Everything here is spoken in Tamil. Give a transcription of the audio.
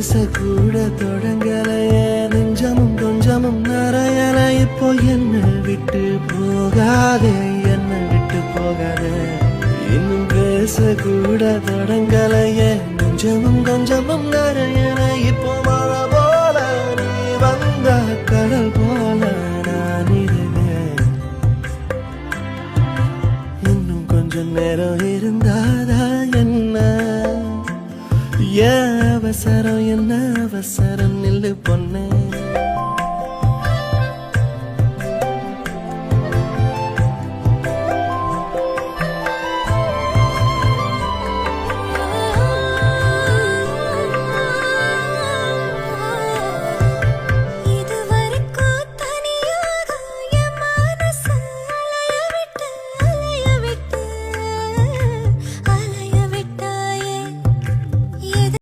பேசக்கூட தொடங்கலையே நெஞ்சமும் கொஞ்சமும் நிறையல இப்போ என்ன விட்டு போகாதே என்ன விட்டு போகாதே இன்னும் பேசக்கூட தொடங்கலையே நெஞ்சமும் கொஞ்சமும் நிறையல இப்போ மழை போல நீ வந்த கடல் போல நான் இருந்தேன் இன்னும் கொஞ்சம் நேரம் இருந்தாதா என்ன ஏன் அவசரம் என்ன அவசரம் நில்லு பொண்ணே